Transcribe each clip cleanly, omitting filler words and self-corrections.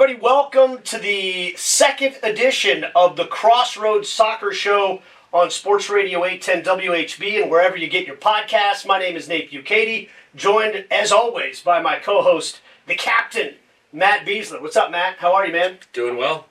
everybody. Welcome to the second edition of the Crossroads Soccer Show on Sports Radio 810 WHB and wherever you get your podcasts. My name is Nate Bucati, joined, as always, by my co-host, the captain, Matt Beasler. What's up, Matt? How are you, man? Doing well.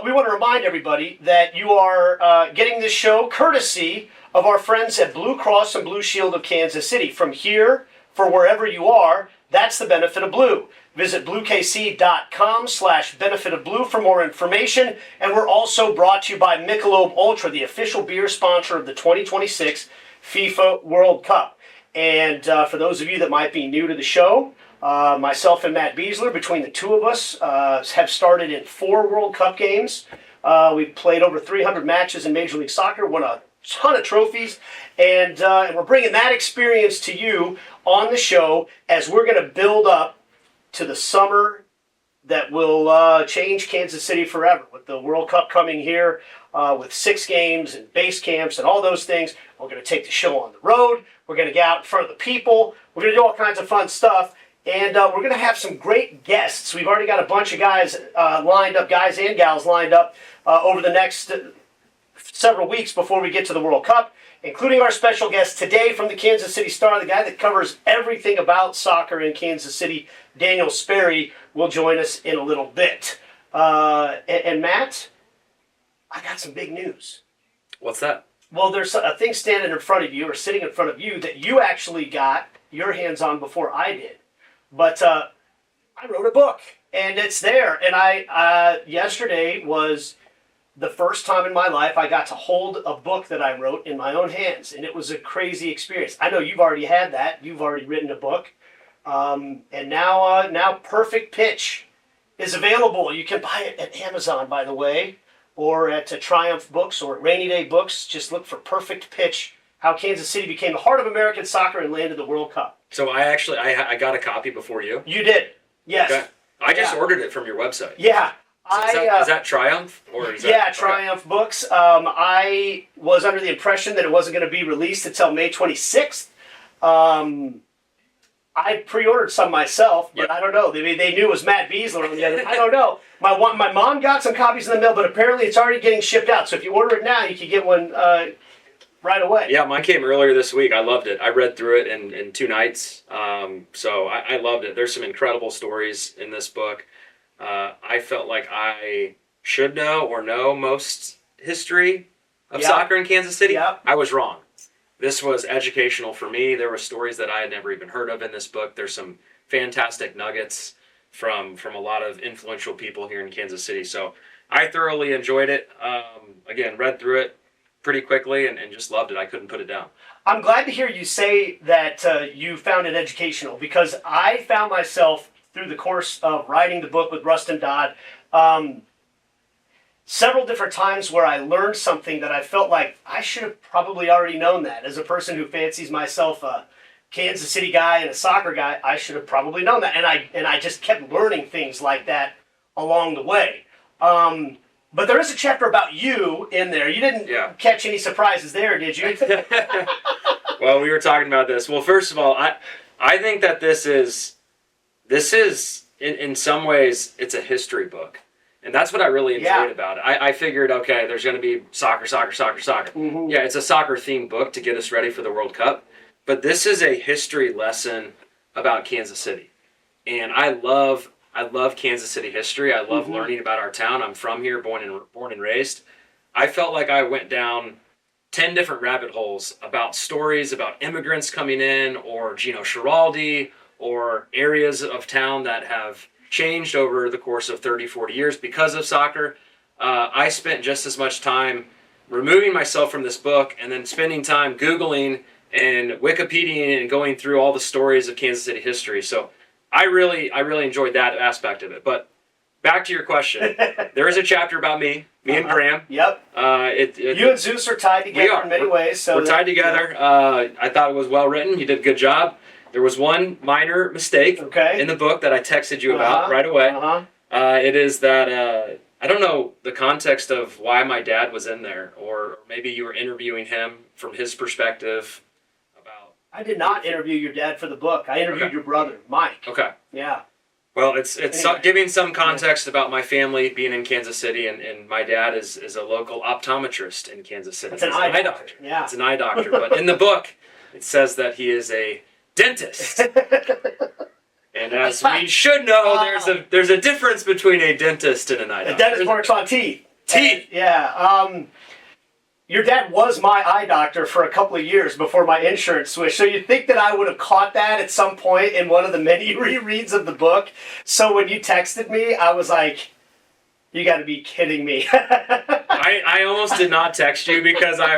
We want to remind everybody that you are getting this show courtesy of our friends at Blue Cross and Blue Shield of Kansas City. From here, for wherever you are, that's the benefit of blue. Visit bluekc.com/benefit of blue for more information. And we're also brought to you by Michelob Ultra, the official beer sponsor of the 2026 FIFA World Cup. And for those of you that might be new to the show, myself and Matt Beasler, between the two of us, have started in 4 World Cup games. We've played over 300 matches in Major League Soccer, won a ton of trophies, and we're bringing that experience to you on the show as we're going to build up to the summer that will change Kansas City forever. With the World Cup coming here, with 6 games and base camps and all those things, we're going to take the show on the road. We're going to get out in front of the people. We're going to do all kinds of fun stuff. And we're going to have some great guests. We've already got a bunch of guys lined up, guys and gals lined up over the next several weeks before we get to the World Cup, including our special guest today from the Kansas City Star, the guy that covers everything about soccer in Kansas City, Daniel Sperry, will join us in a little bit. And Matt, I got some big news. What's that? Well, there's a thing standing in front of you or sitting in front of you that you actually got your hands on before I did. But I wrote a book, and it's there. And I yesterday was the first time in my life I got to hold a book that I wrote in my own hands, and it was a crazy experience. I know you've already had that. You've already written a book. And now Perfect Pitch is available. You can buy it at Amazon, by the way, or at Triumph Books or at Rainy Day Books. Just look for Perfect Pitch, How Kansas City Became the Heart of American Soccer and Landed the World Cup. So I got a copy before you. You did, yes. Okay. I just ordered it from your website. Yeah. So is that Triumph? Or is that, Triumph Books. I was under the impression that it wasn't going to be released until May 26th. I pre-ordered some myself, but I don't know. They knew it was Matt Beasler on the other. I don't know. My mom got some copies in the mail, but apparently it's already getting shipped out. So if you order it now, you can get one right away. Yeah, mine came earlier this week. I loved it. I read through it in 2 nights. So I loved it. There's some incredible stories in this book. I felt like I should know or know most history of soccer in Kansas City. Yep. I was wrong. This was educational for me. There were stories that I had never even heard of in this book. There's some fantastic nuggets from a lot of influential people here in Kansas City. So I thoroughly enjoyed it. Again, read through it pretty quickly and just loved it. I couldn't put it down. I'm glad to hear you say that you found it educational, because I found myself through the course of writing the book with Rustin Dodd, several different times where I learned something that I felt like I should have probably already known that. As a person who fancies myself a Kansas City guy and a soccer guy, I should have probably known that. And I just kept learning things like that along the way. But there is a chapter about you in there. You didn't catch any surprises there, did you? Well, we were talking about this. Well, first of all, I think that this is in some ways, it's a history book. And that's what I really enjoyed about it. I figured, okay, there's going to be soccer. Mm-hmm. Yeah, it's a soccer-themed book to get us ready for the World Cup. But this is a history lesson about Kansas City. And I love Kansas City history. I love learning about our town. I'm from here, born and raised. I felt like I went down 10 different rabbit holes about stories about immigrants coming in, or Gino Schiraldi, or areas of town that have changed over the course of 30, 40 years because of soccer. I spent just as much time removing myself from this book and then spending time Googling and Wikipediaing and going through all the stories of Kansas City history. So I really enjoyed that aspect of it. But back to your question, there is a chapter about me and Graham. Yep. You and Zeus are tied together in many ways. So we're tied together. I thought it was well written. You did a good job. There was one minor mistake in the book that I texted you about right away. It is that I don't know the context of why my dad was in there, or maybe you were interviewing him from his perspective about... I did not interview your dad for the book. I interviewed your brother, Mike. Okay. Yeah. Well, it's Anyway. giving some context about my family being in Kansas City, and my dad is a local optometrist in Kansas City. It's an He's eye doctor. Yeah. It's an eye doctor. But in the book, it says that he is a dentist. And as we should know, there's a difference between a dentist and an eye doctor. A dentist works on teeth. Teeth. Yeah. Your dad was my eye doctor for a couple of years before my insurance switched. So you'd think that I would have caught that at some point in one of the many rereads of the book. So when you texted me, I was like, you got to be kidding me. I almost did not text you because I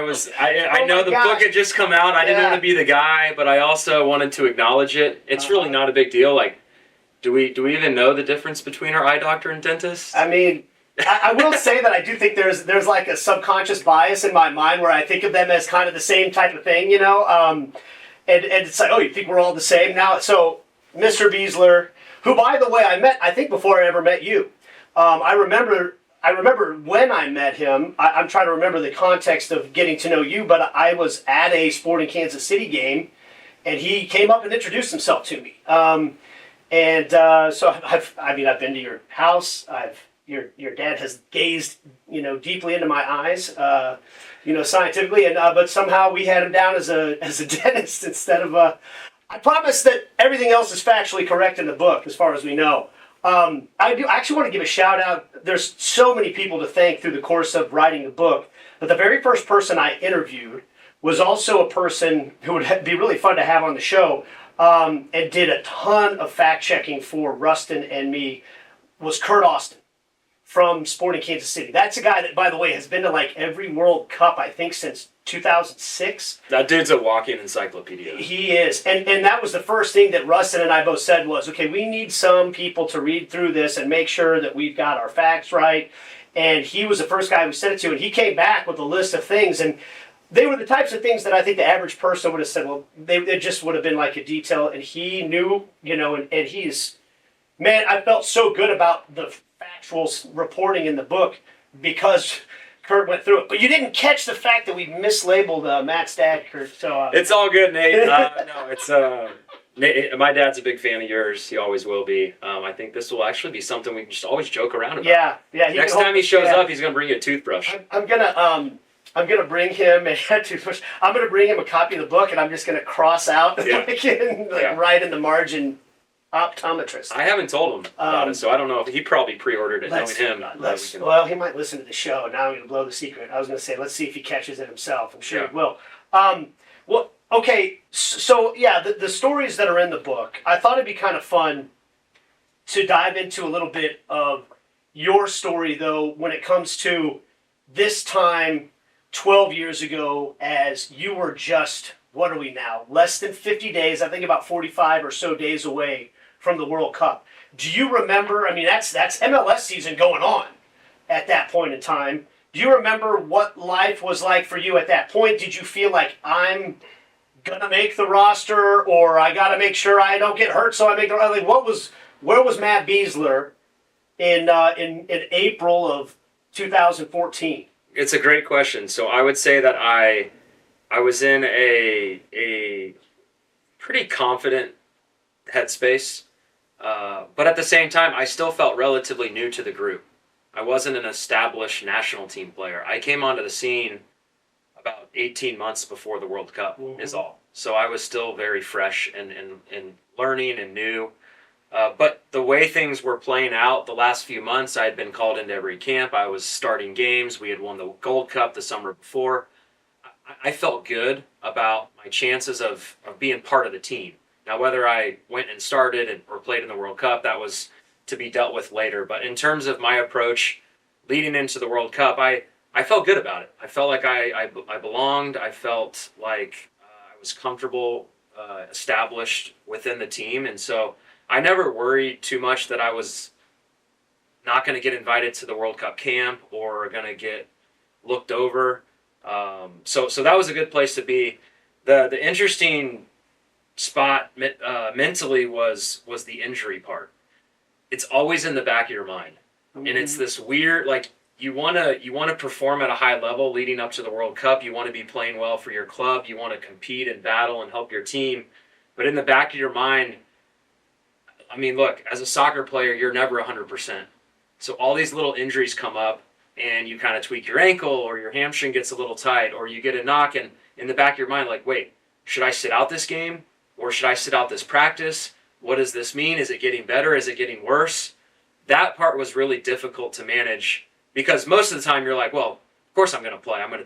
know the book had just come out. I didn't want to be the guy, but I also wanted to acknowledge it. It's really not a big deal. Like, do we even know the difference between our eye doctor and dentist? I mean, I will say that I do think there's like a subconscious bias in my mind where I think of them as kind of the same type of thing, you know? And it's like, oh, you think we're all the same now? So Mr. Beasler, who, by the way, I met, I think, before I ever met you. I remember when I met him. I'm trying to remember the context of getting to know you, but I was at a Sporting Kansas City game, and he came up and introduced himself to me. So I've been to your house. Your dad has gazed, deeply into my eyes, scientifically, but somehow we had him down as a dentist instead of a. I promise that everything else is factually correct in the book, as far as we know. I do actually want to give a shout out. There's so many people to thank through the course of writing the book, but the very first person I interviewed was also a person who would be really fun to have on the show, and did a ton of fact checking for Rustin and me. Was Kurt Austin from Sporting Kansas City. That's a guy that, by the way, has been to like every World Cup, I think, since 2006. That dude's a walking encyclopedia. He is. And that was the first thing that Rustin and I both said was, okay, we need some people to read through this and make sure that we've got our facts right. And he was the first guy we sent it to, and he came back with a list of things. And they were the types of things that I think the average person would have said, well, they just would have been like a detail. And he knew, and he's, man, I felt so good about the factual reporting in the book because Kurt went through it. But you didn't catch the fact that we mislabeled Matt's dad, Kurt. So it's all good, Nate. No, it's Nate, my dad's a big fan of yours. He always will be. I think this will actually be something we can just always joke around about. Yeah. Next time he shows up, he's gonna bring you a toothbrush. I'm gonna bring him a toothbrush. I'm gonna bring him a copy of the book, and I'm just gonna cross out right in the margin. Optometrist. I haven't told him about it, so I don't know if he probably pre-ordered it. Knowing him, well, he might listen to the show. Now I'm going to blow the secret. I was going to say, let's see if he catches it himself. I'm sure he will. Well, okay. So yeah, the stories that are in the book, I thought it'd be kind of fun to dive into a little bit of your story, though, when it comes to this time 12 years ago, as you were just, what are we now? Less than 50 days, I think about 45 or so days away from the World Cup. Do you remember, I mean, that's MLS season going on at that point in time. Do you remember what life was like for you at that point? Did you feel like I'm going to make the roster, or I got to make sure I don't get hurt so I make the roster? Like, where was Matt Beasler in April of 2014? It's a great question. So I would say that I was in a pretty confident headspace, but at the same time, I still felt relatively new to the group. I wasn't an established national team player. I came onto the scene about 18 months before the World Cup, is all. So I was still very fresh and learning and new. But the way things were playing out the last few months, I had been called into every camp. I was starting games. We had won the Gold Cup the summer before. I felt good about my chances of being part of the team. Now, whether I went and started or played in the World Cup, that was to be dealt with later. But in terms of my approach leading into the World Cup, I felt good about it. I felt like I belonged. I felt like I was comfortable, established within the team. And so I never worried too much that I was not going to get invited to the World Cup camp or going to get looked over. So that was a good place to be. The interesting spot mentally was the injury part. It's always in the back of your mind, and it's this weird, like, you want to perform at a high level leading up to the World Cup. You want to be playing well for your club. You want to compete and battle and help your team, but in the back of your mind, I mean, look, as a soccer player, you're never 100%. So all these little injuries come up, and you kind of tweak your ankle, or your hamstring gets a little tight, or you get a knock, and in the back of your mind, like, wait, should I sit out this game, or should I sit out this practice? What does this mean? Is it getting better? Is it getting worse? That part was really difficult to manage, because most of the time you're like, well, of course I'm going to play. I'm going to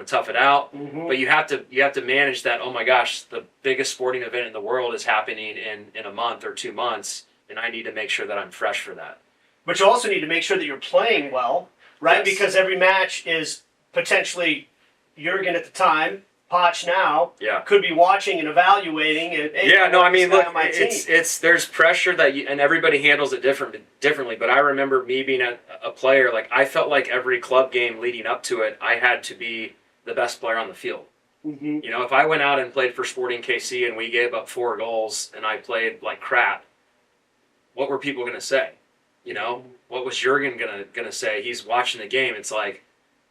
tough it out. Mm-hmm. But you have to manage that. Oh my gosh, the biggest sporting event in the world is happening in a month or 2 months, and I need to make sure that I'm fresh for that. But you also need to make sure that you're playing well, right? Yes. Because every match is potentially Jurgen at the time, Poch now, Yeah. could be watching and evaluating. And, hey, Yeah, no, I mean, look, on my team. it's there's pressure that and everybody handles it differently. But I remember me being a player, like I felt like every club game leading up to it, I had to be the best player on the field. Mm-hmm. You know, if I went out and played for Sporting KC and we gave up 4 goals and I played like crap, what were people going to say? You know, what was Jurgen gonna say? He's watching the game. It's like,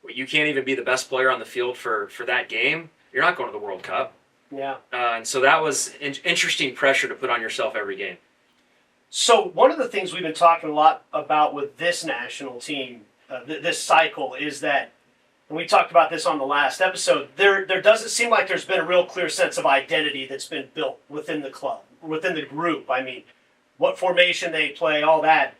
well, you can't even be the best player on the field for that game. You're not going to the World Cup. Yeah. And so that was interesting pressure to put on yourself every game. So one of the things we've been talking a lot about with this national team, this cycle, is that, and we talked about this on the last episode, there doesn't seem like there's been a real clear sense of identity that's been built within the club, within the group. I mean, what formation they play, all that.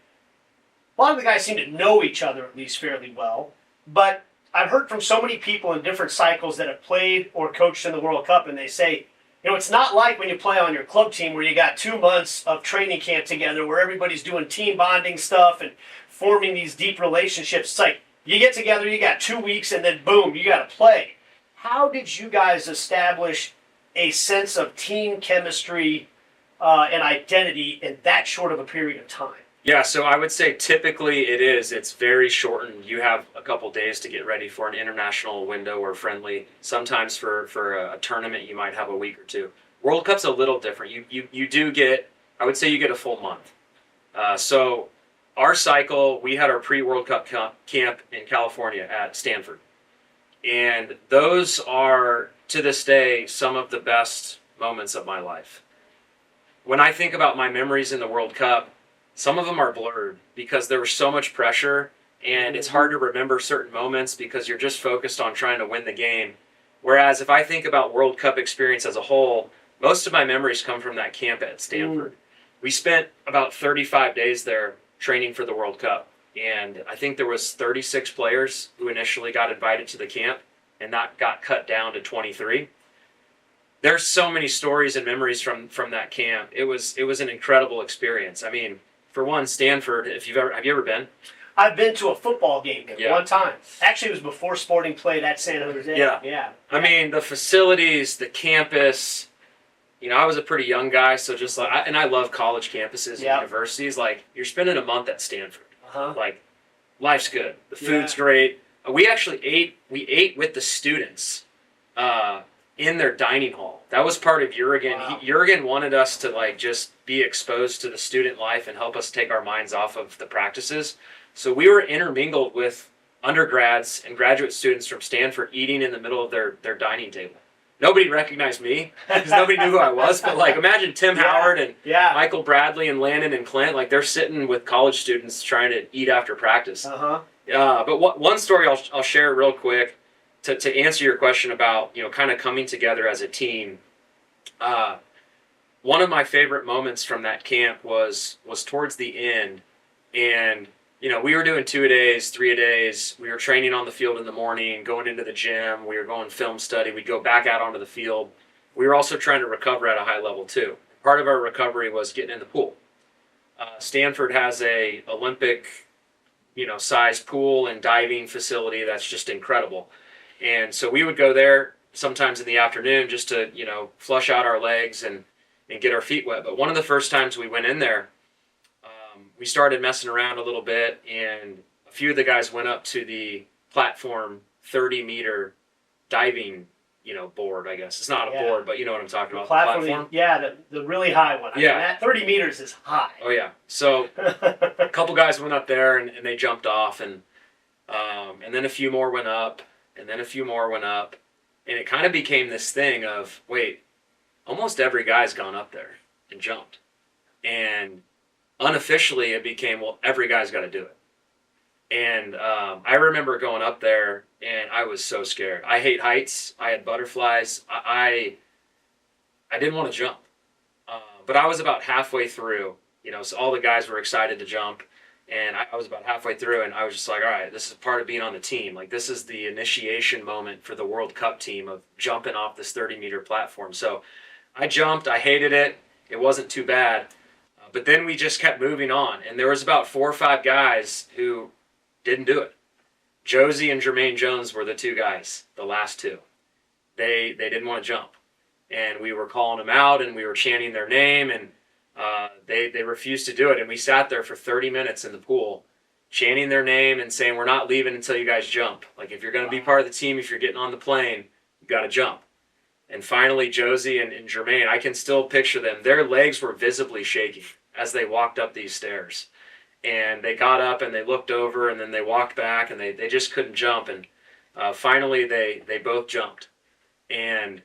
A lot of the guys seem to know each other at least fairly well, but I've heard from so many people in different cycles that have played or coached in the World Cup, and they say, you know, it's not like when you play on your club team where you got 2 months of training camp together where everybody's doing team bonding stuff and forming these deep relationships. It's like you get together, you got 2 weeks, and then boom, you got to play. How did you guys establish a sense of team chemistry and identity in that short of a period of time? Yeah, so I would say typically it's very shortened. You have a couple days to get ready for an international window or friendly. Sometimes for a tournament you might have a week or 2. World Cup's a little different. You do get, I would say you get a full month. So our cycle, we had our pre-World Cup camp in California at Stanford. And those are, to this day, some of the best moments of my life. When I think about my memories in the World Cup, some of them are blurred because there was so much pressure and it's hard to remember certain moments because you're just focused on trying to win the game. Whereas if I think about World Cup experience as a whole, most of my memories come from that camp at Stanford. We spent about 35 days there training for the World Cup. And I think there was 36 players who initially got invited to the camp, and that got cut down to 23. There's so many stories and memories from that camp. It was an incredible experience. I mean, for one, Stanford, have you ever been? I've been to a football game Yeah. one time. Actually, it was before Sporting played at San Jose. Yeah. I mean, the facilities, the campus. You know, I was a pretty young guy, so just like, and I love college campuses and universities. Like, you're spending a month at Stanford. Like, life's good. The food's great. We actually ate with the students in their dining hall. That was part of Jurgen. Wow. Jurgen wanted us to like just be exposed to the student life and help us take our minds off of the practices. So we were intermingled with undergrads and graduate students from Stanford eating in the middle of their dining table. Nobody recognized me because nobody knew who I was. But like, imagine Tim Howard and Michael Bradley and Landon and Clint. Like, they're sitting with college students trying to eat after practice. But one story I'll share real quick to answer your question about, you know, kind of coming together as a team. One of my favorite moments from that camp was towards the end, and you know, we were doing 2-a-days, 3-a-days. We were training on the field in the morning, going into the gym. We were going film study. We'd go back out onto the field. We were also trying to recover at a high level too. Part of our recovery was getting in the pool. Stanford has a Olympic, you know, sized pool and diving facility that's just incredible. And so we would go there sometimes in the afternoon just to, you know, flush out our legs and get our feet wet. But one of the first times we went in there, we started messing around a little bit, and a few of the guys went up to the platform 30-meter diving, you know, board, I guess. It's not a board, but you know what I'm talking about. Platform, the platform. Yeah, the really high one. I mean, that 30 meters is high. Oh, yeah. So a couple guys went up there, and they jumped off, and then a few more went up, and then a few more went up, and it kind of became this thing of, wait, almost every guy's gone up there and jumped. And unofficially it became, well, every guy's got to do it. And I remember going up there, and I was so scared. I hate heights. I had butterflies. I didn't want to jump. But I was about halfway through. So all the guys were excited to jump. And I was about halfway through, and I was just like, all right, this is part of being on the team. Like, this is the initiation moment for the World Cup team of jumping off this 30-meter platform. So I jumped. I hated it. It wasn't too bad. But then we just kept moving on. And there was about 4 or 5 guys who didn't do it. Josie and Jermaine Jones were the 2 guys, the last 2. They didn't want to jump. And we were calling them out, and we were chanting their name, and they refused to do it. And we sat there for 30 minutes in the pool, chanting their name and saying, we're not leaving until you guys jump. Like, if you're going to be part of the team, if you're getting on the plane, you got to jump. And finally, Josie and Jermaine, I can still picture them. Their legs were visibly shaking as they walked up these stairs. And they got up and they looked over, and then they walked back, and they just couldn't jump. And finally, they both jumped. And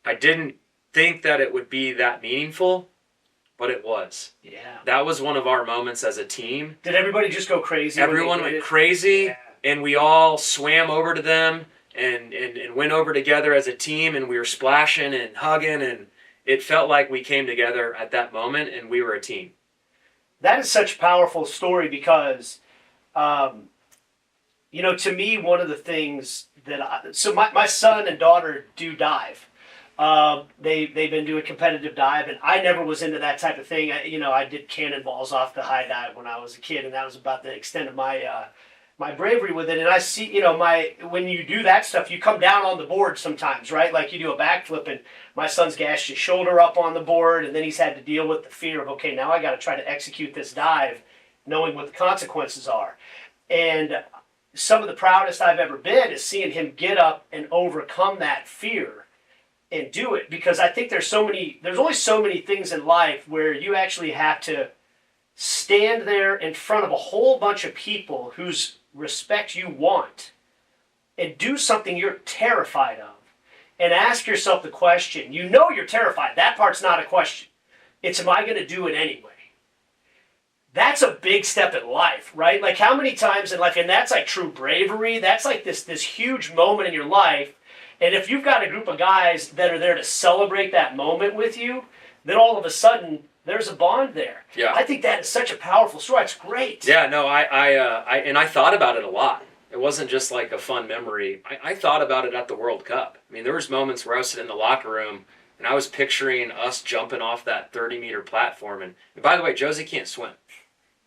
I didn't think that it would be that meaningful, but it was. Yeah. That was one of our moments as a team. Did everybody just go crazy? Everyone went crazy, and we all swam over to them and went over together as a team, and we were splashing and hugging, and it felt like we came together at that moment, and we were a team. That is such a powerful story because, to me, one of the things that so my son and daughter do dive. They've been doing competitive dive, and I never was into that type of thing. I did cannonballs off the high dive when I was a kid, and that was about the extent of my my bravery with it. And I see, when you do that stuff, you come down on the board sometimes, right? Like you do a backflip, and my son's gashed his shoulder up on the board, and then he's had to deal with the fear of, okay, now I got to try to execute this dive, knowing what the consequences are. And some of the proudest I've ever been is seeing him get up and overcome that fear and do it, because I think there's only so many things in life where you actually have to stand there in front of a whole bunch of people whose respect you want and do something you're terrified of and ask yourself the question. You're terrified. That part's not a question. It's, am I going to do it anyway? That's a big step in life, right? Like, how many times in life, and that's like true bravery. That's like this huge moment in your life. And if you've got a group of guys that are there to celebrate that moment with you, then all of a sudden there's a bond there. Yeah. I think that is such a powerful story. It's great. Yeah, no, I thought about it a lot. It wasn't just like a fun memory. I thought about it at the World Cup. I mean, there was moments where I was sitting in the locker room and I was picturing us jumping off that 30-meter platform. And by the way, Josie can't swim.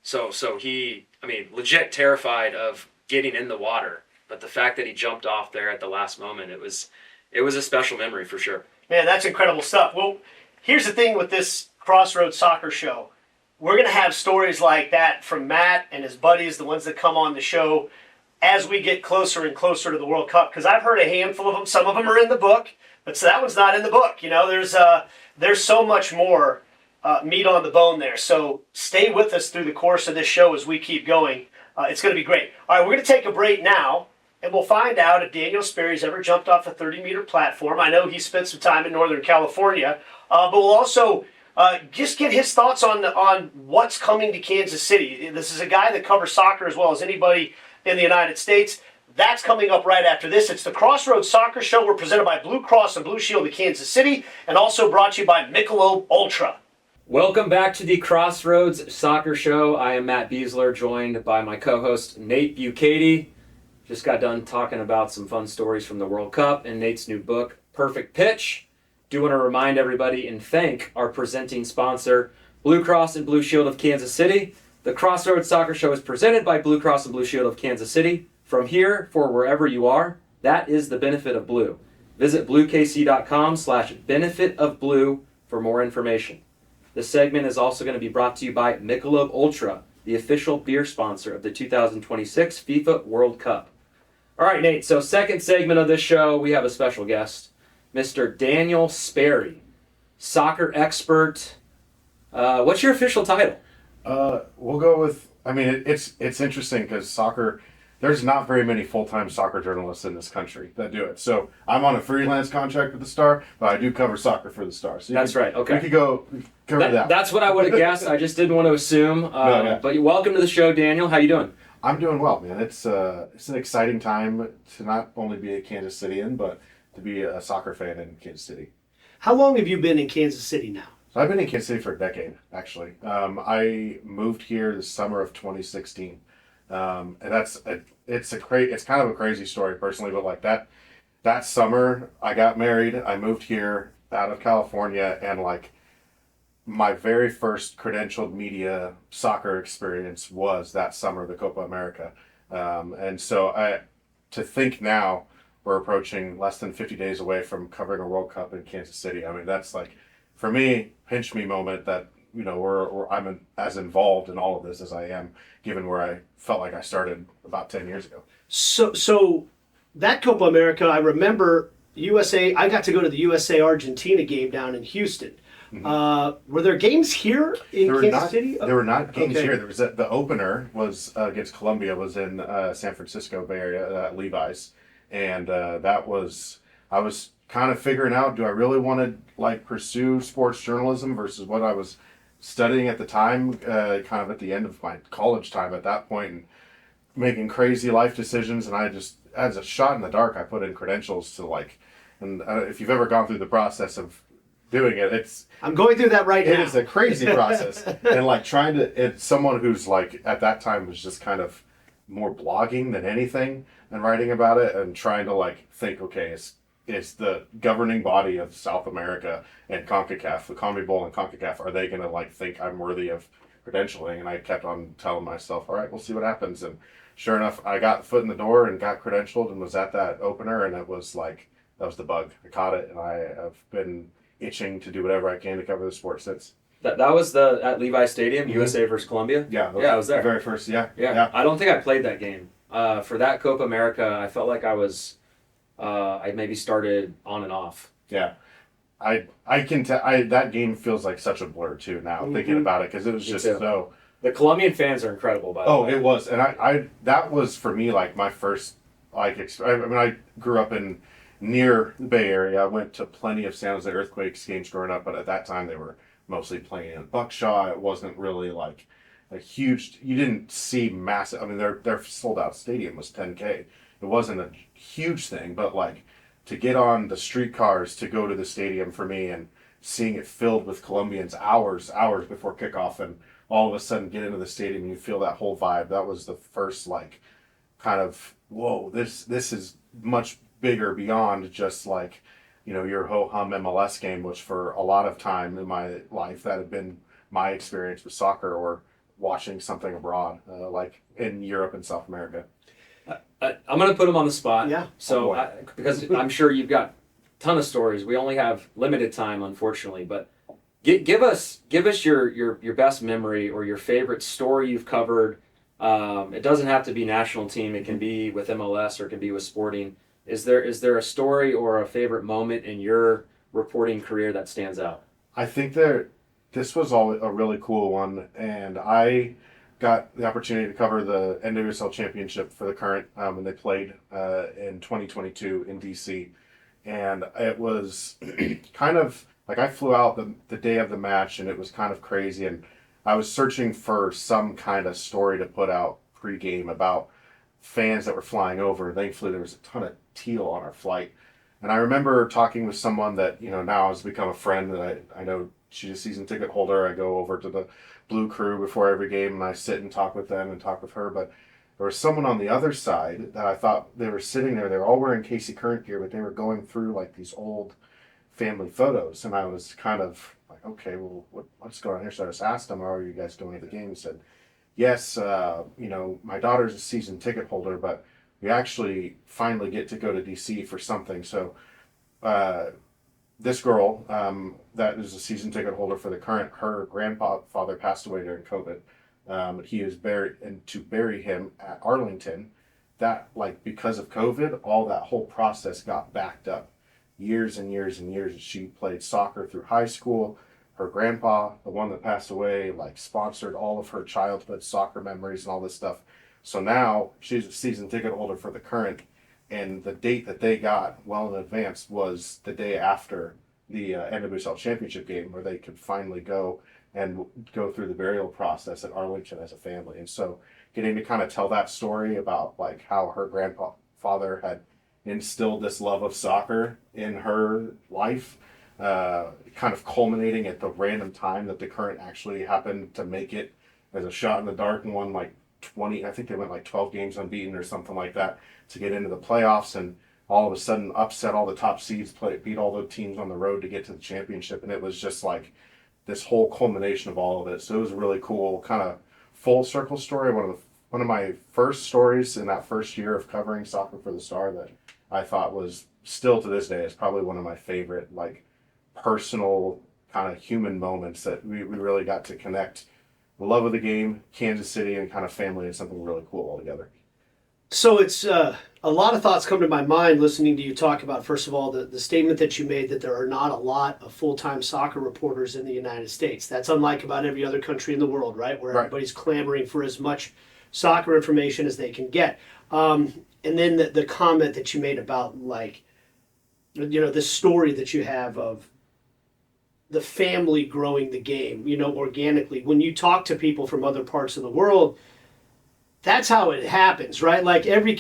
So he, legit terrified of getting in the water. But the fact that he jumped off there at the last moment, it was a special memory for sure. Man, that's incredible stuff. Well, here's the thing with this Crossroads Soccer Show. We're going to have stories like that from Matt and his buddies, the ones that come on the show, as we get closer and closer to the World Cup. Because I've heard a handful of them. Some of them are in the book, but that one's not in the book. There's so much more meat on the bone there. So stay with us through the course of this show as we keep going. It's going to be great. All right, we're going to take a break now, and we'll find out if Daniel Sperry's ever jumped off a 30-meter platform. I know he spent some time in Northern California, but we'll also just get his thoughts on what's coming to Kansas City. This is a guy that covers soccer as well as anybody in the United States. That's coming up right after this. It's the Crossroads Soccer Show. We're presented by Blue Cross and Blue Shield of Kansas City, and also brought to you by Michelob Ultra. Welcome back to the Crossroads Soccer Show. I am Matt Beasler, joined by my co-host Nate Bucati. Just got done talking about some fun stories from the World Cup and Nate's new book, Perfect Pitch. Do want to remind everybody and thank our presenting sponsor, Blue Cross and Blue Shield of Kansas City. The Crossroads Soccer Show is presented by Blue Cross and Blue Shield of Kansas City. From here, for wherever you are, that is the benefit of blue. Visit bluekc.com/benefitofblue for more information. This segment is also going to be brought to you by Michelob Ultra, the official beer sponsor of the 2026 FIFA World Cup. All right, Nate, so second segment of this show, we have a special guest, Mr. Daniel Sperry, soccer expert. What's your official title? We'll go with, it's interesting because soccer, there's not very many full-time soccer journalists in this country that do it. So I'm on a freelance contract with the Star, but I do cover soccer for the Star. So That's right. Okay. We could go cover that. That's what I would have guessed. I just didn't want to assume. Yeah. But welcome to the show, Daniel. How you doing? I'm doing well, man. It's an exciting time to not only be a Kansas Cityan, but to be a soccer fan in Kansas City. How long have you been in Kansas City now? So I've been in Kansas City for a decade, actually. I moved here the summer of 2016, and it's kind of a crazy story personally, but like that summer I got married. I moved here out of California, and like my very first credentialed media soccer experience was that summer of the Copa America, and so to think now we're approaching less than 50 days away from covering a World Cup in Kansas City. I mean, that's like, for me, pinch me moment that, you know, I'm as involved in all of this as I am, given where I felt like I started about 10 years ago. So that Copa America, I remember I got to go to the USA-Argentina game down in Houston. Mm-hmm. Were there games here in Kansas City? There were not games here. There was the opener was against Colombia, was in San Francisco Bay Area at Levi's. And I was kind of figuring out, do I really want to like pursue sports journalism versus what I was studying at the time, kind of at the end of my college time at that point, and making crazy life decisions. And I just, as a shot in the dark, I put in credentials to like, and if you've ever gone through the process of doing it, I'm going through that right now. It is a crazy process. And like it's someone who's like, at that time was just kind of more blogging than anything and writing about it and trying to like think, okay, it's the governing body of South America and CONCACAF, the CONMEBOL and CONCACAF, are they going to like think I'm worthy of credentialing? And I kept on telling myself, all right, we'll see what happens. And sure enough, I got foot in the door and got credentialed and was at that opener, and it was like, that was the bug. I caught it, and I have been itching to do whatever I can to cover the sport since. That was at Levi Stadium, mm-hmm. USA versus Colombia? Yeah, I was there. The very first, yeah. I don't think I played that game. For that Copa America, I felt like I maybe started on and off. Yeah. I can tell, that game feels like such a blur too now, mm-hmm. thinking about it, because it was just so... The Colombian fans are incredible, by the way. Oh, it was. And I that was, for me, like my first, like, I grew up near the Bay Area. I went to plenty of San Jose Earthquakes games growing up, but at that time they were mostly playing in Buckshot. It wasn't really like a huge, you didn't see massive, I mean, their sold out stadium was 10K. It wasn't a huge thing, but like to get on the streetcars to go to the stadium for me and seeing it filled with Colombians hours before kickoff, and all of a sudden get into the stadium and you feel that whole vibe. That was the first like kind of, whoa, this is much bigger beyond just like, you know, your ho-hum MLS game, which for a lot of time in my life that had been my experience with soccer or watching something abroad, like in Europe and South America. I'm going to put him on the spot. Yeah. So, because I'm sure you've got a ton of stories. We only have limited time, unfortunately, but give us your best memory or your favorite story you've covered. It doesn't have to be national team. It can be with MLS or it can be with sporting. Is there a story or a favorite moment in your reporting career that stands out? I think this was a really cool one, and I got the opportunity to cover the NWSL Championship for the Current, and they played in 2022 in DC, and it was kind of like I flew out the day of the match, and it was kind of crazy, and I was searching for some kind of story to put out pre-game about fans that were flying over. Thankfully, there was a ton of teal on our flight. And I remember talking with someone that, you know, now has become a friend, that I know she's a season ticket holder. I go over to the Blue Crew before every game, and I sit and talk with them and talk with her. But there was someone on the other side that I thought they were sitting there. They were all wearing KC Current gear, but they were going through like these old family photos. And I was kind of like, okay, well, what's going on here? So I just asked them, are you guys going to the game? He said, yes, you know, my daughter's a season ticket holder, but we actually finally get to go to DC for something. So this girl that is a season ticket holder for the Current, her grandfather passed away during COVID. He is buried, and to bury him at Arlington, that, like, because of COVID, all that whole process got backed up years and years and years. She played soccer through high school. Her grandpa, the one that passed away, like, sponsored all of her childhood soccer memories and all this stuff. So now she's a season ticket holder for the current, and the date that they got well in advance was the day after the NWSL Championship game, where they could finally go and go through the burial process at Arlington as a family. And so getting to kind of tell that story about like how her grandfather had instilled this love of soccer in her life, kind of culminating at the random time that the current actually happened to make it as a shot in the dark and won like 20, I think they went like 12 games unbeaten or something like that to get into the playoffs, and all of a sudden upset all the top seeds, beat all the teams on the road to get to the championship. And it was just like this whole culmination of all of it. So it was a really cool kind of full circle story. One of my first stories in that first year of covering soccer for the Star that I thought was still to this day is probably one of my favorite like personal kind of human moments that we really got to connect the love of the game, Kansas City, and kind of family, and something really cool all together. So it's a lot of thoughts come to my mind listening to you talk about, first of all, the statement that you made that there are not a lot of full-time soccer reporters in the United States. That's unlike about every other country in the world, right? Where everybody's clamoring for as much soccer information as they can get. And then the comment that you made about, like, you know, this story that you have of the family growing the game, you know, organically. When you talk to people from other parts of the world, that's how it happens, right? Like every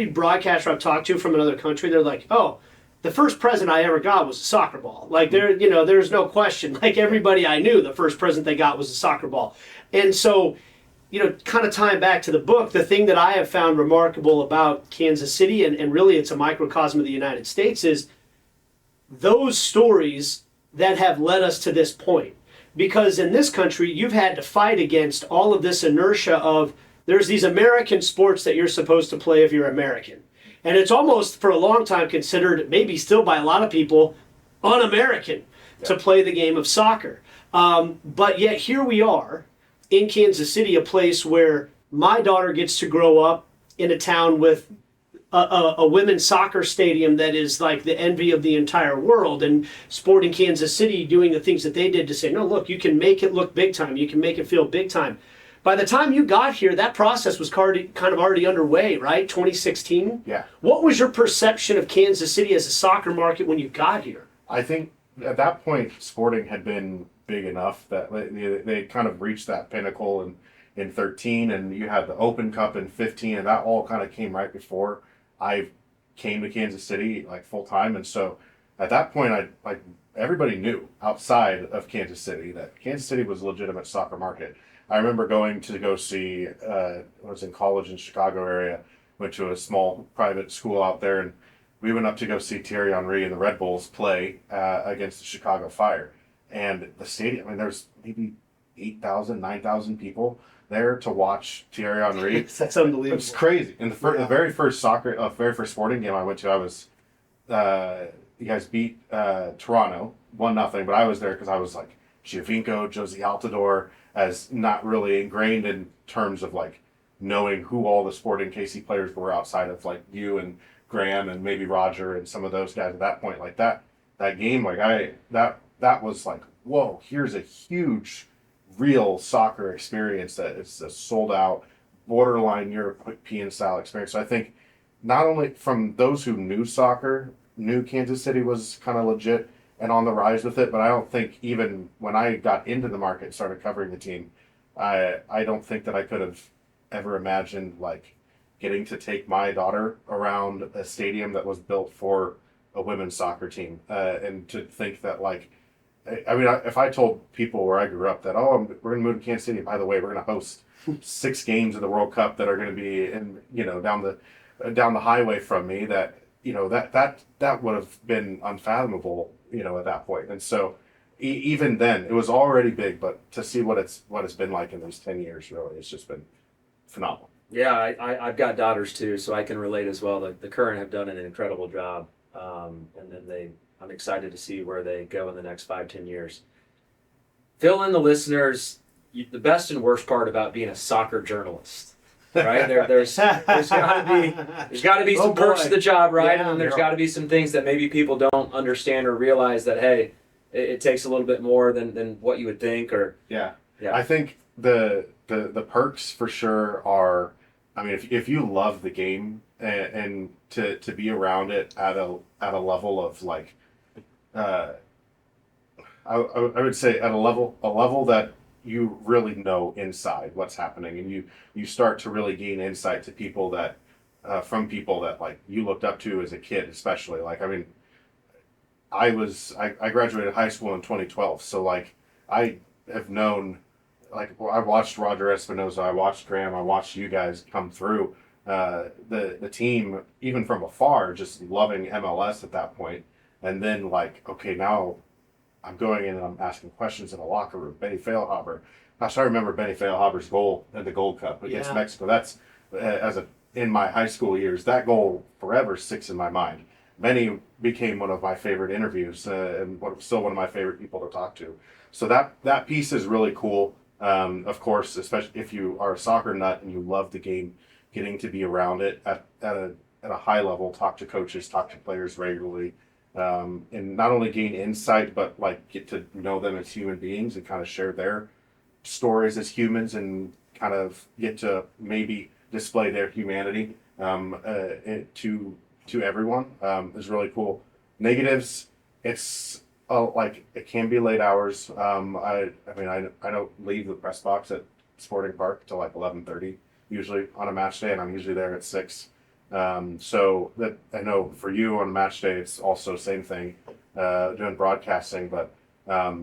broadcaster I've talked to from another country, they're like, oh, the first present I ever got was a soccer ball. Like there's no question. Like everybody I knew, the first present they got was a soccer ball. And so, you know, kind of tying back to the book, the thing that I have found remarkable about Kansas City, and really it's a microcosm of the United States, is those stories that have led us to this point. Because in this country, you've had to fight against all of this inertia of there's these American sports that you're supposed to play if you're American. And it's almost for a long time considered, maybe still by a lot of people, un-American to play the game of soccer. But yet here we are in Kansas City, a place where my daughter gets to grow up in a town with a women's soccer stadium that is like the envy of the entire world, and Sporting Kansas City doing the things that they did to say, no, look, you can make it look big time. You can make it feel big time. By the time you got here, that process was kind of already underway, right? 2016? Yeah. What was your perception of Kansas City as a soccer market when you got here? I think at that point, Sporting had been big enough that they kind of reached that pinnacle in 13, and you had the Open Cup in 15, and that all kind of came right before I came to Kansas City like full time. And so at that point, everybody knew outside of Kansas City that Kansas City was a legitimate soccer market. I remember going to go see, I was in college in Chicago area, went to a small private school out there, and we went up to go see Thierry Henry and the Red Bulls play against the Chicago Fire. And the stadium, I mean, there's maybe 8,000, 9,000 people there to watch Thierry Henry. That's unbelievable. It's crazy. And the very first sporting game I went to, you guys beat Toronto 1-0, but I was there because I was like Giovinco, Josie Altidore, as not really ingrained in terms of like knowing who all the Sporting KC players were outside of like you and Graham and maybe Roger and some of those guys at that point. Like that game, like that was like, whoa, here's a huge real soccer experience that it's a sold out, borderline European style experience. So I think not only from those who knew soccer, knew Kansas City was kind of legit and on the rise with it, but I don't think even when I got into the market and started covering the team, I don't think that I could have ever imagined like getting to take my daughter around a stadium that was built for a women's soccer team, and to think that like, I mean, if I told people where I grew up that, we're going to move to Kansas City, by the way, we're going to host 6 games of the World Cup that are going to be down the highway from me, that that would have been unfathomable, at that point. And so even then it was already big, but to see what it's been like in those 10 years, really, it's just been phenomenal. Yeah, I've got daughters too, so I can relate as well. The Current have done an incredible job, and then I'm excited to see where they go in the next 5-10 years. Fill in the listeners the best and worst part about being a soccer journalist, right? There's got to be some perks to the job, right? Yeah, and there's got to be some things that maybe people don't understand or realize that, hey, it takes a little bit more than what you would think. Or yeah. I think the perks for sure are I mean, if you love the game and to be around it at a level of like, I would say at a level that you really know inside what's happening, and you start to really gain insight to people that from people that like you looked up to as a kid, especially. Like, I mean, I graduated high school in 2012, so like I have known, like, I watched Roger Espinoza, I watched Graham, I watched you guys come through the team even from afar, just loving MLS at that point, and then like, okay, now I'm going in and I'm asking questions in the locker room. Benny Feilhaber, gosh, I remember Benny Feilhaber's goal at the Gold Cup against Mexico. That's in my high school years, that goal forever sticks in my mind. Benny became one of my favorite interviews and still one of my favorite people to talk to. So that piece is really cool. Of course, especially if you are a soccer nut and you love the game, getting to be around it at a high level, talk to coaches, talk to players regularly, and not only gain insight, but like get to know them as human beings and kind of share their stories as humans and kind of get to maybe display their humanity to everyone is really cool. Negatives, it's like it can be late hours. I mean I don't leave the press box at Sporting Park till like 11:30 usually on a match day, and I'm usually there at 6. So that I know for you on match day, it's also same thing, doing broadcasting. But I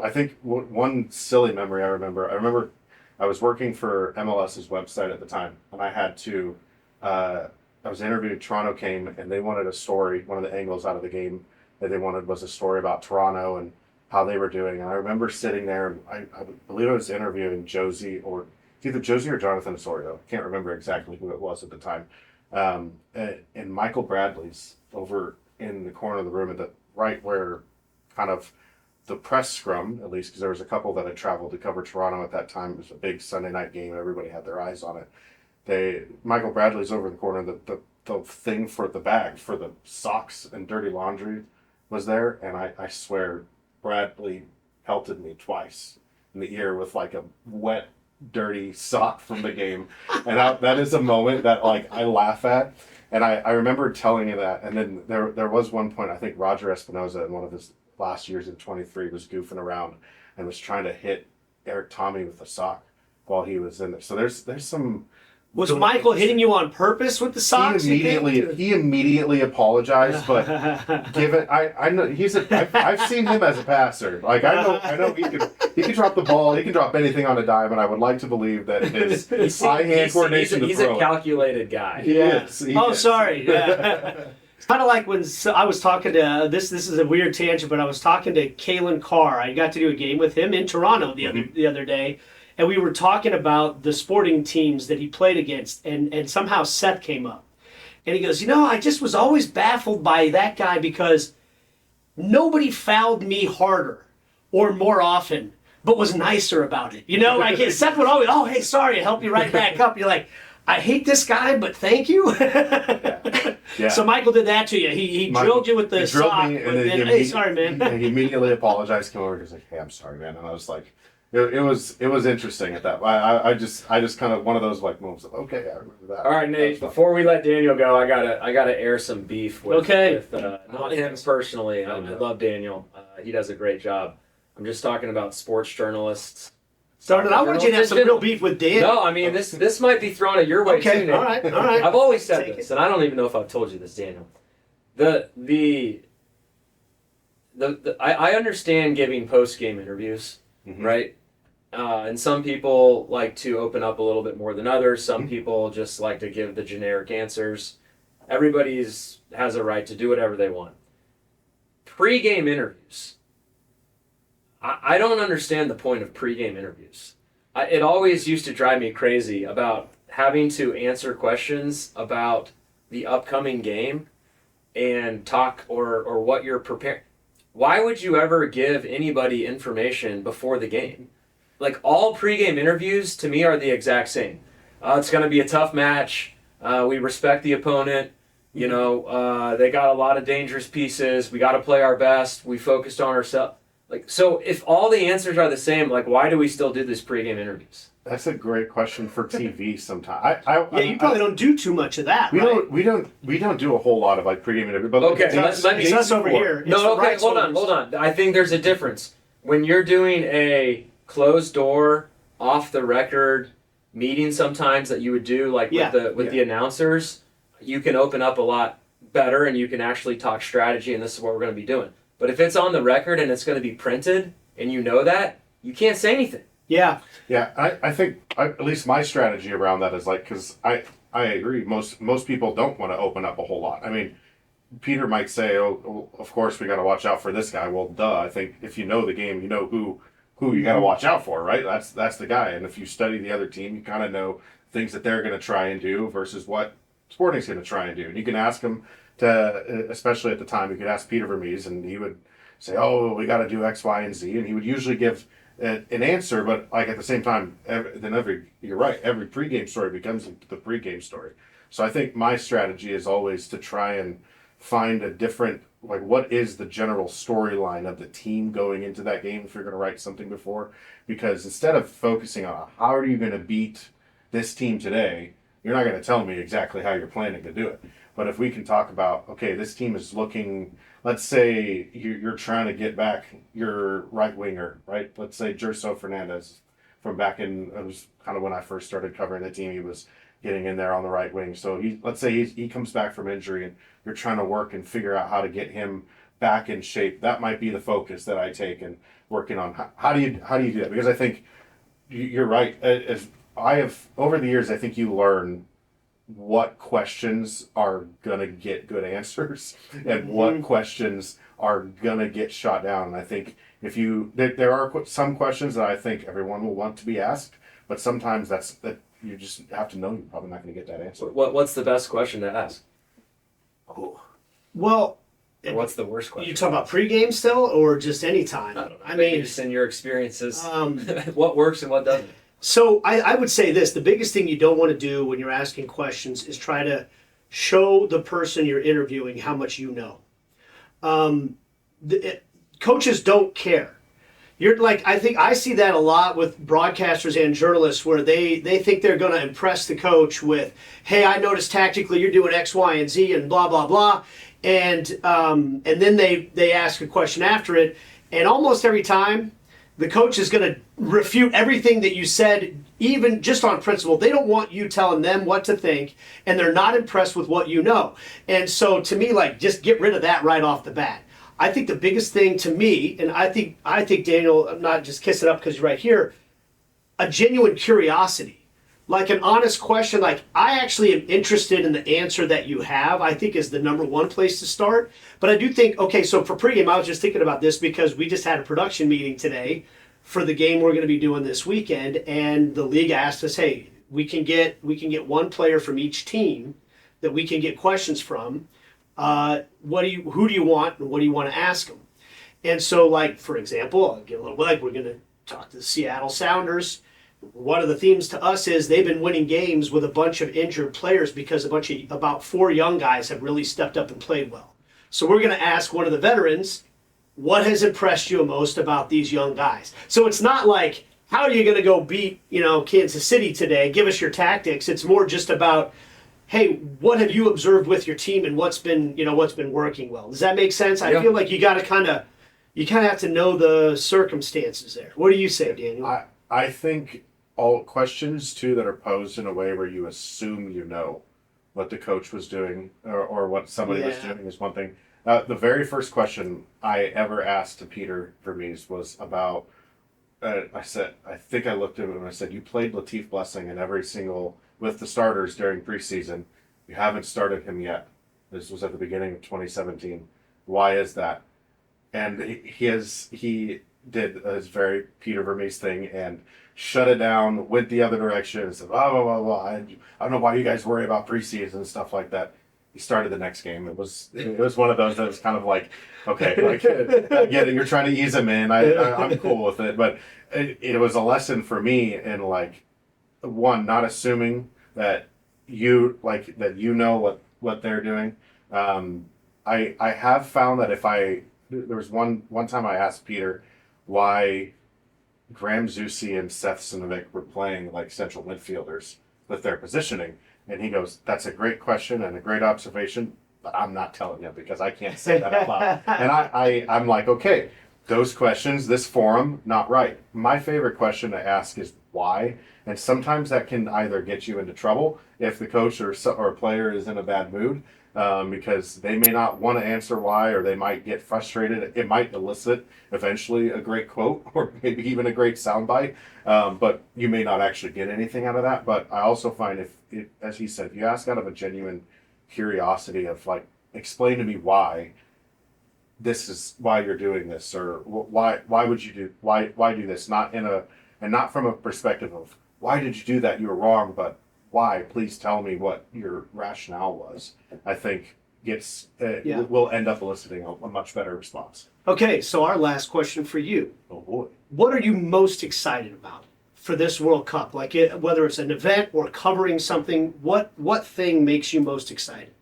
think one silly memory I remember I was working for MLS's website at the time, and I had to. I was interviewed. Toronto came and they wanted a story. One of the angles out of the game that they wanted was a story about Toronto and how they were doing. And I remember sitting there, and I believe I was interviewing Josie or either Josie or Jonathan Osorio. I can't remember exactly who it was at the time. And Michael Bradley's over in the corner of the room right where kind of the press scrum, at least, because there was a couple that had traveled to cover Toronto at that time. It was a big Sunday night game. Everybody had their eyes on it. Michael Bradley's over in the corner. The thing for the bag for the socks and dirty laundry was there, and I swear Bradley pelted me twice in the ear with like a wet, dirty sock from the game, and that is a moment that like I laugh at, and I remember telling you that, and then there was one point I think Roger Espinoza in one of his last years in 23 was goofing around and was trying to hit Eric Tommy with a sock while he was in there. So there's some. Was Michael hitting you on purpose with the socks? He immediately apologized, but I know I've seen him as a passer. Like I know he can drop the ball, he can drop anything on a dime, and I would like to believe that his eye-hand coordination. He's a calculated guy. He is. Sorry. Yeah. It's kind of like when I was talking to this is a weird tangent, but I was talking to Kalen Carr. I got to do a game with him in Toronto the other day. And we were talking about the sporting teams that he played against, and somehow Seth came up. And he goes, I just was always baffled by that guy because nobody fouled me harder or more often, but was nicer about it. Like Seth would always, oh, hey, sorry, I help you right back up. You're like, I hate this guy, but thank you. Yeah. So Michael did that to you. He drilled you with the sock. Me, and then, hey, sorry, man. And he immediately apologized, came over, and was like, hey, I'm sorry, man. And I was like, It was interesting at that. I just kind of one of those like moments of okay, I remember that. All right, Nate. Before we let Daniel go, I gotta air some beef with not him personally. I love Daniel. He does a great job. I'm just talking about sports journalists. I wanted you to have some real beef with Dan. No, I mean this might be thrown at your way too, Nate. All right. I've always said this, and I don't even know if I've told you this, Daniel. I understand giving post-game interviews, right? And some people like to open up a little bit more than others. Some people just like to give the generic answers. Everybody has a right to do whatever they want. Pre-game interviews. I don't understand the point of pre-game interviews. It always used to drive me crazy about having to answer questions about the upcoming game and talk or what you're preparing. Why would you ever give anybody information before the game? Like all pregame interviews to me are the exact same. It's going to be a tough match. We respect the opponent. They got a lot of dangerous pieces. We got to play our best. We focused on ourselves. So if all the answers are the same, like why do we still do these pregame interviews? That's a great question for TV. Sometimes Yeah, you probably don't do too much of that, we right? don't do a whole lot of like pregame and everything. But Okay, it's let me- It's us over here. It's No, the okay, rights hold on, holders. hold on. I think there's a difference. When you're doing a closed door, off the record meeting sometimes that you would do like Yeah. with the announcers, you can open up a lot better and you can actually talk strategy and this is what we're going to be doing. But if it's on the record and it's going to be printed and you know that, you can't say anything. Yeah. Yeah, I think at least my strategy around that is like, because I agree, most people don't want to open up a whole lot. I mean, Peter might say, oh, of course we got to watch out for this guy. Well, duh. I think if you know the game, you know who you got to watch out for, right? That's the guy. And if you study the other team, you kind of know things that they're going to try and do versus what Sporting's going to try and do. And you can ask them to, especially at the time, you could ask Peter Vermees, and he would say, oh, we got to do X, Y, and Z. And he would usually give an answer, but like at the same time, you're right, every pregame story becomes the pregame story. So I think my strategy is always to try and find a different, like, what is the general storyline of the team going into that game if you're going to write something before. Because instead of focusing on how are you going to beat this team today, you're not going to tell me exactly how you're planning to do it. But if we can talk about, okay, this team is looking, let's say you're trying to get back your right winger, right? Let's say Gerso Fernandez from back in, it was kind of when I first started covering the team, he was getting in there on the right wing. So let's say he comes back from injury and you're trying to work and figure out how to get him back in shape. That might be the focus that I take and working on. How do you do that? Because I think you're right. As I have, over the years, I think you learn what questions are gonna get good answers and what questions are gonna get shot down. And I think if there are some questions that I think everyone will want to be asked, but sometimes that you just have to know you're probably not gonna get that answer. What's the best question to ask? Well, Or what's the worst question? you talk about pregame still, or just any time? I don't know. I Maybe mean, just in your experiences, um, what works and what doesn't. so I would say this: the biggest thing you don't want to do when you're asking questions is try to show the person you're interviewing how much you know. Coaches don't care. You're like, I think I see that a lot with broadcasters and journalists where they think they're going to impress the coach with, hey, I noticed tactically you're doing X, Y, and Z and blah, blah, blah. And then they ask a question after it. And almost every time the coach is going to refute everything that you said, even just on principle. They don't want you telling them what to think, and they're not impressed with what you know. And so to me, like, just get rid of that right off the bat. I think the biggest thing to me, and I think Daniel, I'm not just kissing up because you're right here, a genuine curiosity, like an honest question, like I actually am interested in the answer that you have, I think is the number one place to start. But I do think, okay, so for pregame, I was just thinking about this because we just had a production meeting today for the game we're going to be doing this weekend, and the league asked us, hey, we can get one player from each team that we can get questions from. Who do you want and what do you want to ask them? And so, like, for example, I'll get a little like we're going to talk to the Seattle Sounders. One of the themes to us is they've been winning games with a bunch of injured players because about 4 young guys have really stepped up and played well. So we're going to ask one of the veterans, what has impressed you most about these young guys? So it's not like, how are you going to go beat, Kansas City today? Give us your tactics. It's more just about, hey, what have you observed with your team and what's been working well? Does that make sense? I feel like you got to kind of have to know the circumstances there. What do you say, Daniel? I think all questions too that are posed in a way where you assume you know what the coach was doing or what somebody was doing is one thing. The very first question I ever asked to Peter Vermees was about. I think I looked at him and I said, "You played Latif Blessing in every single." With the starters during preseason. You haven't started him yet. This was at the beginning of 2017. Why is that? And he did his very Peter Vermees thing and shut it down, went the other direction, and said, blah, blah, blah, blah. I don't know why you guys worry about preseason and stuff like that. He started the next game. It was one of those that was kind of like, okay, like, I get it. You're trying to ease him in. I'm cool with it. But it was a lesson for me in, like, one, not assuming that you know what they're doing. I have found that there was one time I asked Peter why Graham Zusi and Seth Sinovic were playing like central midfielders with their positioning. And he goes, that's a great question and a great observation, but I'm not telling you because I can't say that out loud. And I'm like, okay, those questions, this forum, not right. My favorite question to ask is why? And sometimes that can either get you into trouble if the coach or player is in a bad mood, because they may not want to answer why, or they might get frustrated. It might elicit eventually a great quote or maybe even a great soundbite, but you may not actually get anything out of that. But I also find if as he said, if you ask out of a genuine curiosity of like, explain to me why this is why you're doing this, or why would you do why do this, not in a and not from a perspective of why did you do that, you were wrong, but why, please tell me what your rationale was. I think will end up eliciting a much better response. Okay, so our last question for you. Oh boy. What are you most excited about for this World Cup? Like whether it's an event or covering something, what thing makes you most excited?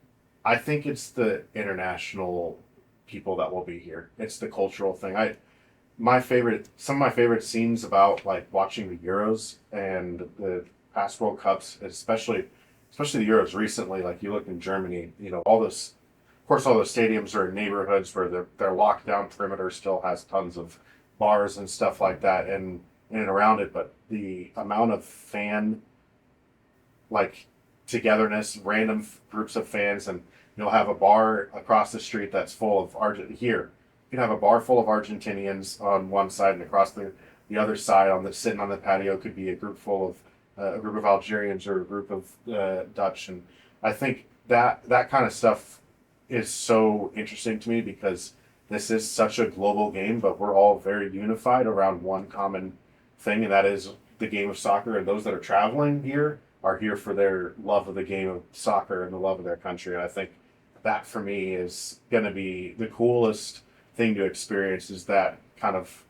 I think it's the international people that will be here. It's the cultural thing. Some of my favorite scenes about like watching the Euros and the past World Cups, especially the Euros recently. Like you look in Germany, all those stadiums are in neighborhoods where their lockdown perimeter still has tons of bars and stuff like that, and in and around it. But the amount of fan like togetherness, random groups of fans, and you'll have a bar across the street that's full of here. You can have a bar full of Argentinians on one side, and across the other side, sitting on the patio, could be a group of Algerians or a group of Dutch. And I think that kind of stuff is so interesting to me because this is such a global game, but we're all very unified around one common thing, and that is the game of soccer. And those that are traveling here are here for their love of the game of soccer and the love of their country. And I think that for me is going to be the coolest thing to experience, is that kind of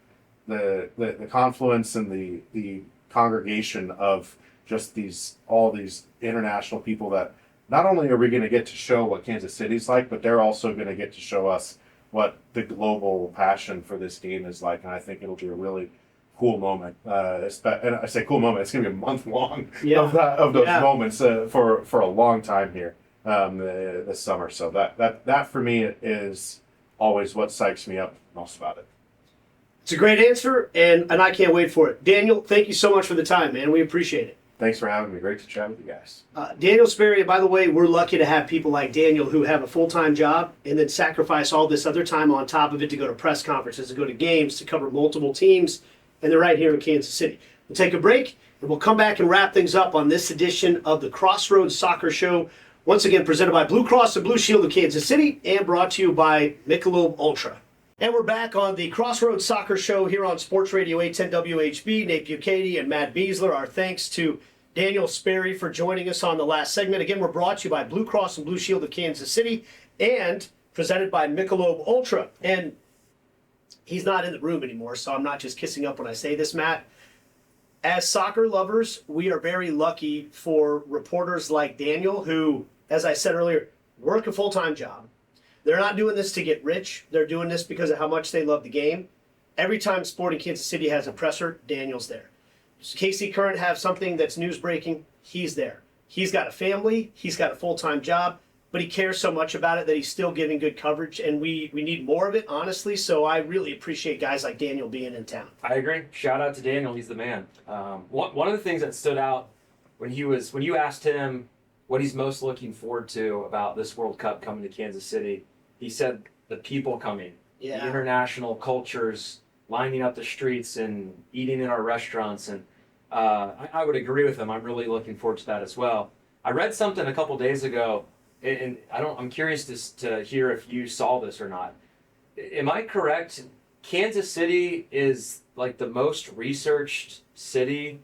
the confluence and the congregation of just all these international people that not only are we going to get to show what Kansas City's like, but they're also going to get to show us what the global passion for this game is like. And I think it'll be a really cool moment. And I say cool moment, it's going to be a month long of those moments for a long time here this summer. So that for me is always what psychs me up most about it. It's a great answer, and I can't wait for it. Daniel, thank you so much for the time, man. We appreciate it. Thanks for having me. Great to chat with you guys. Daniel Sperry, by the way, we're lucky to have people like Daniel who have a full-time job and then sacrifice all this other time on top of it to go to press conferences, to go to games, to cover multiple teams, and they're right here in Kansas City. We'll take a break, and we'll come back and wrap things up on this edition of the Crossroads Soccer Show, once again presented by Blue Cross and Blue Shield of Kansas City and brought to you by Michelob Ultra. And we're back on the Crossroads Soccer Show here on Sports Radio 810 WHB. Nate Bucati and Matt Beasler. Our thanks to Daniel Sperry for joining us on the last segment. Again, we're brought to you by Blue Cross and Blue Shield of Kansas City and presented by Michelob Ultra. And he's not in the room anymore, so I'm not just kissing up when I say this, Matt. As soccer lovers, we are very lucky for reporters like Daniel who, as I said earlier, work a full-time job. They're not doing this to get rich. They're doing this because of how much they love the game. Every time Sporting Kansas City has a presser, Daniel's there. Does KC Current have something that's news breaking? He's there. He's got a family. He's got a full-time job, but he cares so much about it that he's still giving good coverage, and we need more of it, honestly. So I really appreciate guys like Daniel being in town. I agree. Shout out to Daniel. He's the man. One of the things that stood out when you asked him what he's most looking forward to about this World Cup coming to Kansas City, he said the people coming, the international cultures lining up the streets and eating in our restaurants. And I would agree with him. I'm really looking forward to that as well. I read something a couple days ago, and I'm curious to hear if you saw this or not. Am I correct? Kansas City is like the most researched city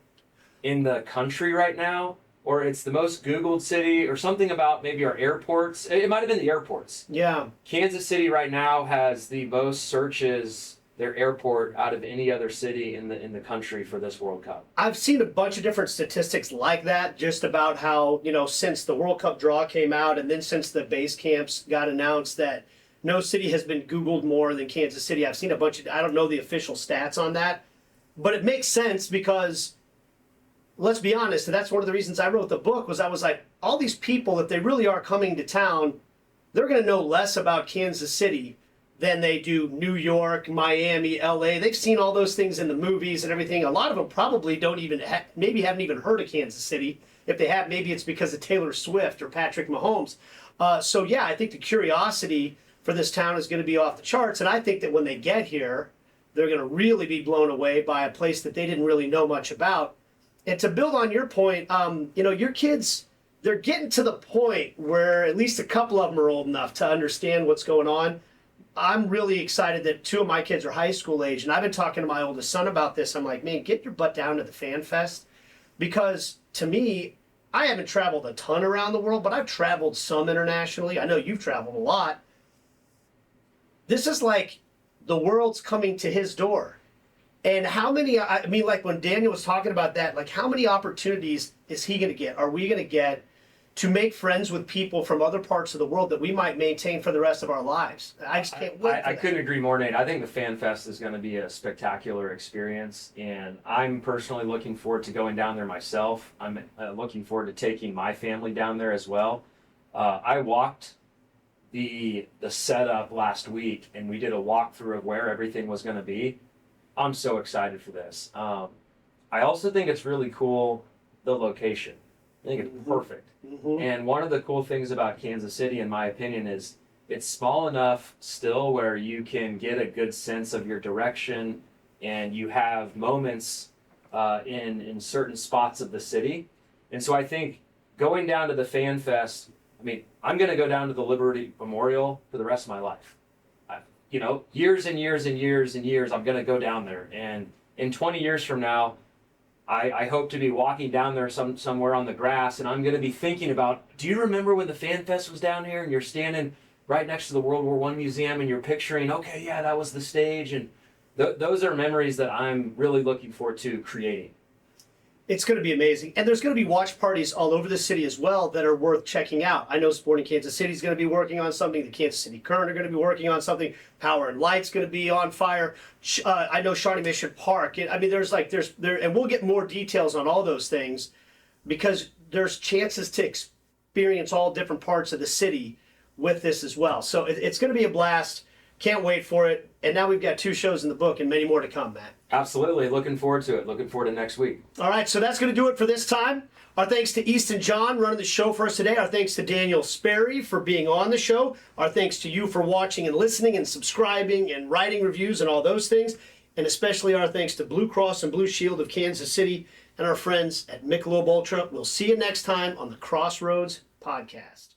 in the country right now, or it's the most Googled city, or something about maybe our airports. It might have been the airports. Yeah. Kansas City right now has the most searches, their airport, out of any other city in the country for this World Cup. I've seen a bunch of different statistics like that, just about how, since the World Cup draw came out and then since the base camps got announced, that no city has been Googled more than Kansas City. I've seen a bunch of, I don't know the official stats on that, But it makes sense because, let's be honest, and that's one of the reasons I wrote the book, was I was like, all these people, if they really are coming to town, they're going to know less about Kansas City than they do New York, Miami, LA. They've seen all those things in the movies and everything. A lot of them probably don't even, maybe haven't even heard of Kansas City. If they have, maybe it's because of Taylor Swift or Patrick Mahomes. So yeah, I think the curiosity for this town is going to be off the charts. And I think that when they get here, they're going to really be blown away by a place that they didn't really know much about. And to build on your point, your kids, they're getting to the point where at least a couple of them are old enough to understand what's going on. I'm really excited that 2 of my kids are high school age, and I've been talking to my oldest son about this. I'm like, man, get your butt down to the Fan Fest, because to me, I haven't traveled a ton around the world, but I've traveled some internationally. I know you've traveled a lot. This is like the world's coming to his door. And how many, I mean, like when Daniel was talking about that, like how many opportunities is he going to get? Are we going to get to make friends with people from other parts of the world that we might maintain for the rest of our lives? I just can't wait. I couldn't agree more, Nate. I think the Fan Fest is going to be a spectacular experience, and I'm personally looking forward to going down there myself. I'm looking forward to taking my family down there as well. I walked the setup last week, and we did a walkthrough of where everything was going to be. I'm so excited for this. I also think it's really cool, the location. I think it's perfect. Mm-hmm. And one of the cool things about Kansas City, in my opinion, is it's small enough still where you can get a good sense of your direction, and you have moments in certain spots of the city. And so I think going down to the Fan Fest, I mean, I'm going to go down to the Liberty Memorial for the rest of my life. Years and years and years and years, I'm going to go down there. And in 20 years from now, I hope to be walking down there somewhere on the grass, and I'm going to be thinking about, do you remember when the Fan Fest was down here and you're standing right next to the World War I Museum and you're picturing, okay, yeah, that was the stage. And those are memories that I'm really looking forward to creating. It's going to be amazing. And there's going to be watch parties all over the city as well that are worth checking out. I know Sporting Kansas City is going to be working on something. The Kansas City Current are going to be working on something. Power and Light's going to be on fire. I know Shawnee Mission Park. I mean, and we'll get more details on all those things, because there's chances to experience all different parts of the city with this as well. So it's going to be a blast. Can't wait for it. And now we've got 2 shows in the book and many more to come, Matt. Absolutely. Looking forward to it. Looking forward to next week. All right, so that's going to do it for this time. Our thanks to Easton John running the show for us today. Our thanks to Daniel Sperry for being on the show. Our thanks to you for watching and listening and subscribing and writing reviews and all those things. And especially our thanks to Blue Cross and Blue Shield of Kansas City and our friends at Michelob Ultra. We'll see you next time on the Crossroads podcast.